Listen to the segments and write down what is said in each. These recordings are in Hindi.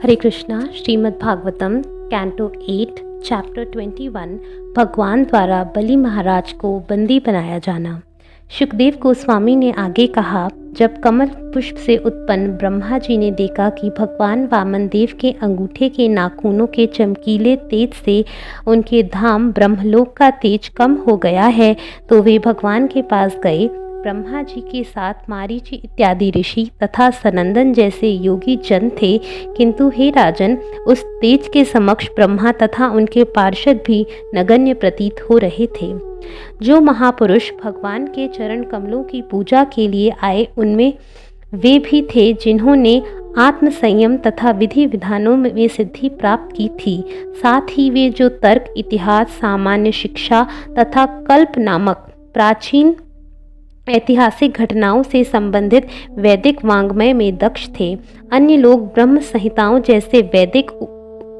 हरे कृष्णा। श्रीमद् भागवतम कैंटो 8 चैप्टर 21 भगवान द्वारा बलि महाराज को बंदी बनाया जाना। सुखदेव गोस्वामी ने आगे कहा, जब कमल पुष्प से उत्पन्न ब्रह्मा जी ने देखा कि भगवान वामन देव के अंगूठे के नाखूनों के चमकीले तेज से उनके धाम ब्रह्मलोक का तेज कम हो गया है, तो वे भगवान के पास गए। ब्रह्मा जी के साथ मारीचि इत्यादि ऋषि तथा सनंदन जैसे योगी जन थे, किंतु हे राजन, उस तेज के समक्ष ब्रह्मा तथा उनके पार्षद भी नगण्य प्रतीत हो रहे थे। जो महापुरुष भगवान के चरण कमलों की पूजा के लिए आए, उनमें वे भी थे जिन्होंने आत्म संयम तथा विधि विधानों में सिद्धि प्राप्त की थी। साथ ही वे जो तर्क, इतिहास, सामान्य शिक्षा तथा कल्प नामक प्राचीन ऐतिहासिक घटनाओं से संबंधित वैदिक वाङ्मय में दक्ष थे। अन्य लोग ब्रह्म संहिताओं जैसे वैदिक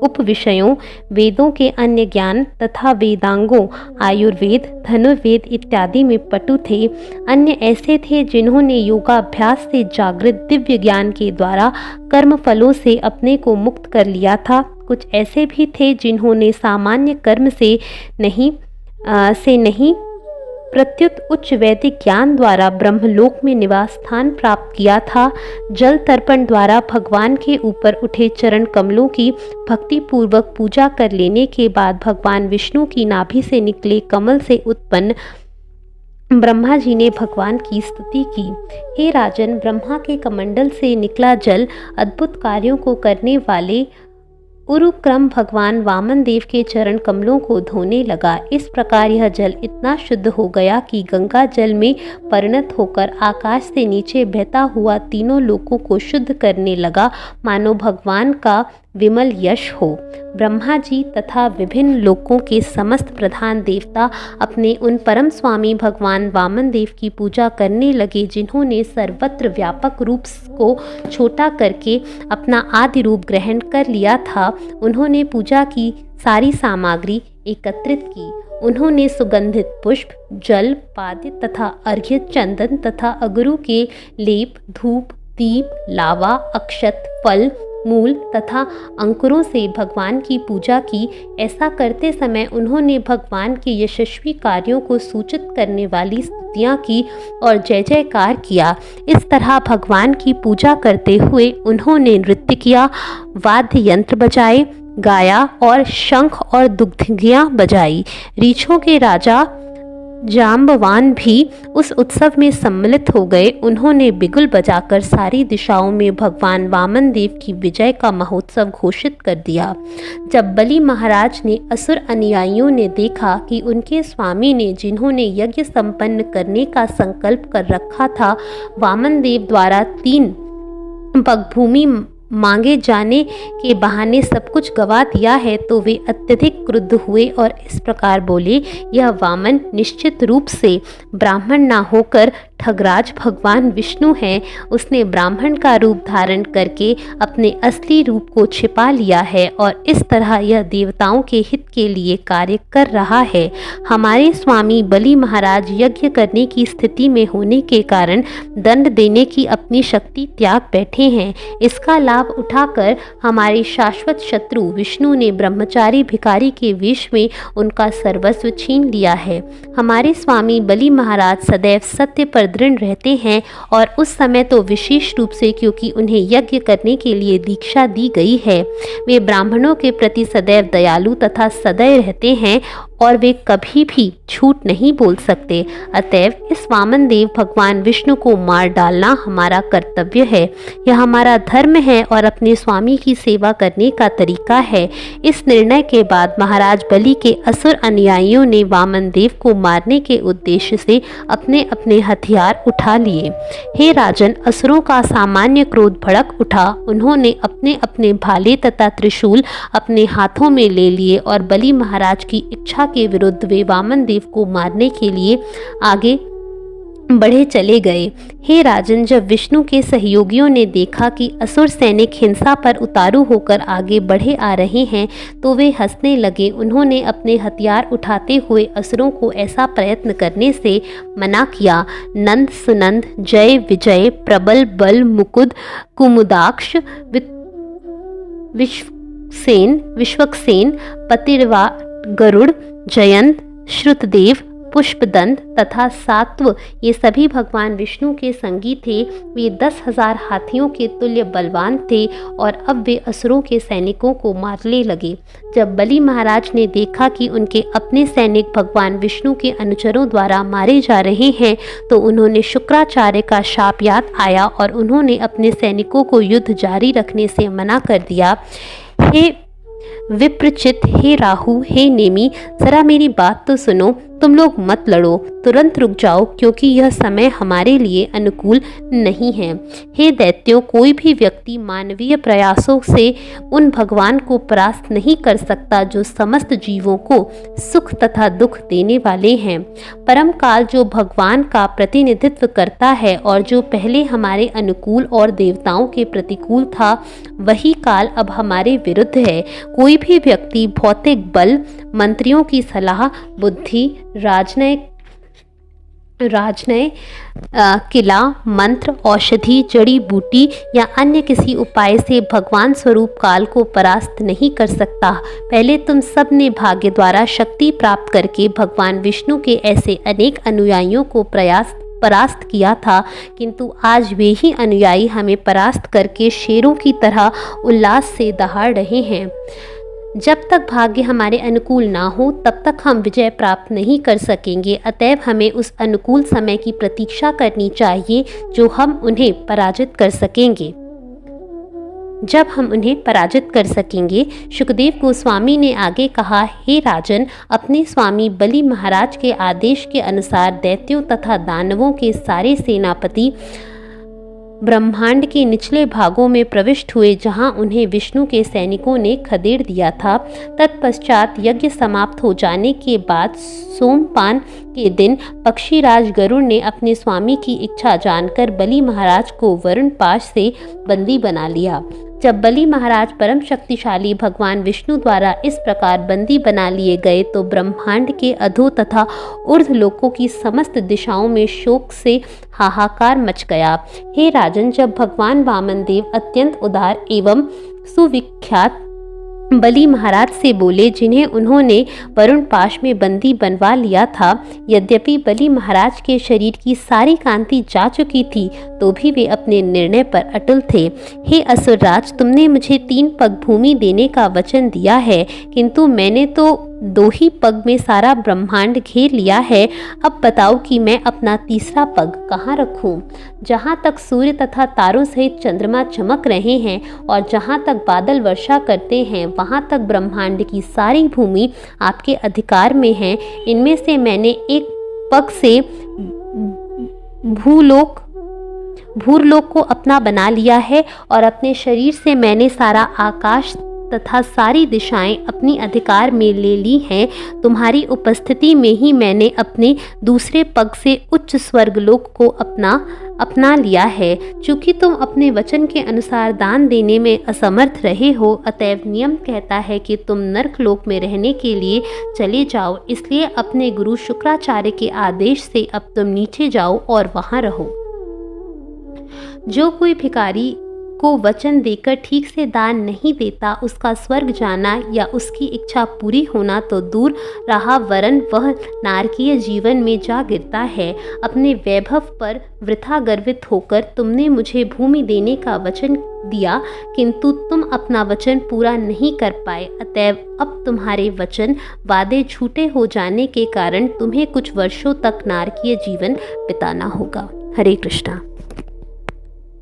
उपविषयों, वेदों के अन्य ज्ञान तथा वेदांगों, आयुर्वेद, धनुर्वेद इत्यादि में पटु थे। अन्य ऐसे थे जिन्होंने योगाभ्यास से जागृत दिव्य ज्ञान के द्वारा कर्म फलों से अपने को मुक्त कर लिया था। कुछ ऐसे भी थे जिन्होंने सामान्य कर्म से नहीं प्रत्युत उच्च वैदिक ज्ञान द्वारा ब्रह्मलोक में निवास स्थान प्राप्त किया था। जल तर्पण द्वारा भगवान के ऊपर उठे चरण कमलों की भक्ति पूर्वक पूजा कर लेने के बाद भगवान विष्णु की नाभि से निकले कमल से उत्पन्न ब्रह्मा जी ने भगवान की स्तुति की। हे राजन, ब्रह्मा के कमंडल से निकला जल अद्भुत कार्यों को करने वाले उरुक्रम भगवान वामन देव के चरण कमलों को धोने लगा। इस प्रकार यह जल इतना शुद्ध हो गया कि गंगा जल में परिणत होकर आकाश से नीचे बहता हुआ तीनों लोकों को शुद्ध करने लगा, मानो भगवान का विमल यश हो। ब्रह्मा जी तथा विभिन्न लोकों के समस्त प्रधान देवता अपने उन परम स्वामी भगवान वामन देव की पूजा करने लगे, जिन्होंने सर्वत्र व्यापक रूप को छोटा करके अपना आदि रूप ग्रहण कर लिया था। उन्होंने पूजा की सारी सामग्री एकत्रित की। उन्होंने सुगंधित पुष्प, जल, पाद्य तथा अर्घ्य, चंदन तथा अगरू के लेप, धूप, दीप, लावा, अक्षत, फल, मूल तथा अंकुरों से भगवान की पूजा की। ऐसा करते समय उन्होंने भगवान के यशस्वी कार्यों को सूचित करने वाली स्तुतियाँ की और जय जयकार किया। इस तरह भगवान की पूजा करते हुए उन्होंने नृत्य किया, वाद्य यंत्र बजाए, गाया और शंख और दुग्धियाँ बजाई। रीछों के राजा जाम्बवान भी उस उत्सव में सम्मिलित हो गए। उन्होंने बिगुल बजाकर सारी दिशाओं में भगवान वामन देव की विजय का महोत्सव घोषित कर दिया। जब बलि महाराज ने असुर अनुयायियों ने देखा कि उनके स्वामी ने, जिन्होंने यज्ञ संपन्न करने का संकल्प कर रखा था, वामन देव द्वारा 3 पग भूमि मांगे जाने के बहाने सब कुछ गवा दिया है, तो वे अत्यधिक क्रुद्ध हुए और इस प्रकार बोले, यह वामन निश्चित रूप से ब्राह्मण ना होकर ठगराज भगवान विष्णु है। उसने ब्राह्मण का रूप धारण करके अपने असली रूप को छिपा लिया है और इस तरह यह देवताओं के हित के लिए कार्य कर रहा है। हमारे स्वामी बलि महाराज यज्ञ करने की स्थिति में होने के कारण दंड देने की अपनी शक्ति त्याग बैठे हैं। इसका लाभ उठाकर हमारे शाश्वत शत्रु विष्णु ने ब्रह्मचारी भिखारी के वेश में उनका सर्वस्व छीन लिया है। हमारे स्वामी बलि महाराज सदैव सत्य पर दृढ़ रहते हैं और उस समय तो विशेष रूप से, क्योंकि उन्हें यज्ञ करने के लिए दीक्षा दी गई है। वे ब्राह्मणों के प्रति सदैव दयालु तथा सदैव रहते हैं और वे कभी भी झूठ नहीं बोल सकते। अतएव इस वामन देव भगवान विष्णु को मार डालना हमारा कर्तव्य है। यह हमारा धर्म है और अपने स्वामी की सेवा करने का तरीका है। इस निर्णय के बाद महाराज बलि के असुर अनुयायियों ने वामन देव को मारने के उद्देश्य से अपने अपने हथियार उठा लिए। हे राजन, असुरों का सामान्य क्रोध भड़क उठा। उन्होंने अपने अपने भाले तथा त्रिशूल अपने हाथों में ले लिए और बलि महाराज की इच्छा के विरुद्ध वे वामन देव को मारने के लिए आगे बढ़े चले गए। हे राजन, जब विष्णु के सहयोगियों ने देखा कि असुर सैनिक हिंसा पर उतारू होकर आगे बढ़े आ रहे हैं, तो वे हंसने लगे। उन्होंने अपने हथियार उठाते हुए असुरों को ऐसा प्रयत्न करने से मना किया। नंद, सुनंद, जय, विजय, प्रबल, बल, मुकुद, कुमुदाक्ष, विश्वक्सेन, पतिर्वा, गरुड़, जयंत, श्रुतदेव, पुष्पदंत तथा सात्व, ये सभी भगवान विष्णु के संगी थे। वे 10,000 हाथियों के तुल्य बलवान थे और अब वे असुरों के सैनिकों को मारने लगे। जब बलि महाराज ने देखा कि उनके अपने सैनिक भगवान विष्णु के अनुचरों द्वारा मारे जा रहे हैं, तो उन्होंने शुक्राचार्य का शाप याद आया और उन्होंने अपने सैनिकों को युद्ध जारी रखने से मना कर दिया। हे विप्रचित, हे राहु, हे नेमि, जरा मेरी बात तो सुनो। तुम लोग मत लड़ो, तुरंत रुक जाओ, क्योंकि यह समय हमारे लिए अनुकूल नहीं है। हे दैत्यों, कोई भी व्यक्ति मानवीय प्रयासों से उन भगवान को परास्त नहीं कर सकता जो समस्त जीवों को सुख तथा दुख देने वाले हैं। परम काल जो भगवान का प्रतिनिधित्व करता है और जो पहले हमारे अनुकूल और देवताओं के प्रतिकूल था, वही काल अब हमारे विरुद्ध है। कोई भी व्यक्ति भौतिक बल, मंत्रियों की सलाह, बुद्धि, राजनय, किला, मंत्र, औषधि, जड़ी बूटी या अन्य किसी उपाय से भगवान स्वरूप काल को परास्त नहीं कर सकता। पहले तुम सब ने भाग्य द्वारा शक्ति प्राप्त करके भगवान विष्णु के ऐसे अनेक अनुयायियों को परास्त किया था, किंतु आज वे ही अनुयायी हमें परास्त करके शेरों की तरह उल्लास से दहाड़ रहे हैं। जब तक भाग्य हमारे अनुकूल ना हो, तब तक हम विजय प्राप्त नहीं कर सकेंगे। अतएव हमें उस अनुकूल समय की प्रतीक्षा करनी चाहिए जो हम उन्हें पराजित कर सकेंगे। शुकदेव गोस्वामी ने आगे कहा, हे राजन, अपने स्वामी बलि महाराज के आदेश के अनुसार दैत्यों तथा दानवों के सारे सेनापति ब्रह्मांड के निचले भागों में प्रविष्ट हुए, जहां उन्हें विष्णु के सैनिकों ने खदेड़ दिया था। तत्पश्चात यज्ञ समाप्त हो जाने के बाद सोमपान के दिन पक्षीराज गरुड़ ने अपने स्वामी की इच्छा जानकर बलि महाराज को वरुण पाश से बंदी बना लिया। जब बलि महाराज परम शक्तिशाली भगवान विष्णु द्वारा इस प्रकार बंदी बना लिए गए, तो ब्रह्मांड के अधो तथा ऊर्ध्व लोकों की समस्त दिशाओं में शोक से हाहाकार मच गया। हे राजन, जब भगवान वामन देव अत्यंत उदार एवं सुविख्यात बलि महाराज से बोले, जिन्हें उन्होंने वरुण पाश में बंदी बनवा लिया था, यद्यपि बलि महाराज के शरीर की सारी कांति जा चुकी थी, तो भी वे अपने निर्णय पर अटल थे। हे असुरराज, तुमने मुझे 3 पग भूमि देने का वचन दिया है, किंतु मैंने तो 2 ही पग में सारा ब्रह्मांड घेर लिया है। अब बताओ कि मैं अपना तीसरा पग कहाँ रखूं? जहाँ तक सूर्य तथा तारों सहित चंद्रमा चमक रहे हैं और जहाँ तक बादल वर्षा करते हैं, वहाँ तक ब्रह्मांड की सारी भूमि आपके अधिकार में है। इनमें से मैंने एक पग से भूलोक को अपना बना लिया है और अपने शरीर से मैंने सारा आकाश तथा सारी दिशाएं अपनी अधिकार में ले ली हैं। तुम्हारी उपस्थिति में ही मैंने अपने दूसरे पग से उच्च स्वर्गलोक को अपना लिया है। चूँकि तुम अपने वचन के अनुसार दान देने में असमर्थ रहे हो, अतएव नियम कहता है कि तुम नरकलोक में रहने के लिए चले जाओ। इसलिए अपने गुरु शुक्राचार्य के आदेश से अब तुम नीचे जाओ और वहाँ रहो। जो कोई भिखारी को वचन देकर ठीक से दान नहीं देता, उसका स्वर्ग जाना या उसकी इच्छा पूरी होना तो दूर रहा, वरन वह नारकीय जीवन में जा गिरता है। अपने वैभव पर वृथा गर्वित होकर तुमने मुझे भूमि देने का वचन दिया, किंतु तुम अपना वचन पूरा नहीं कर पाए। अतएव अब तुम्हारे वचन वादे झूठे हो जाने के कारण तुम्हें कुछ वर्षों तक नारकीय जीवन बिताना होगा। हरे कृष्णा।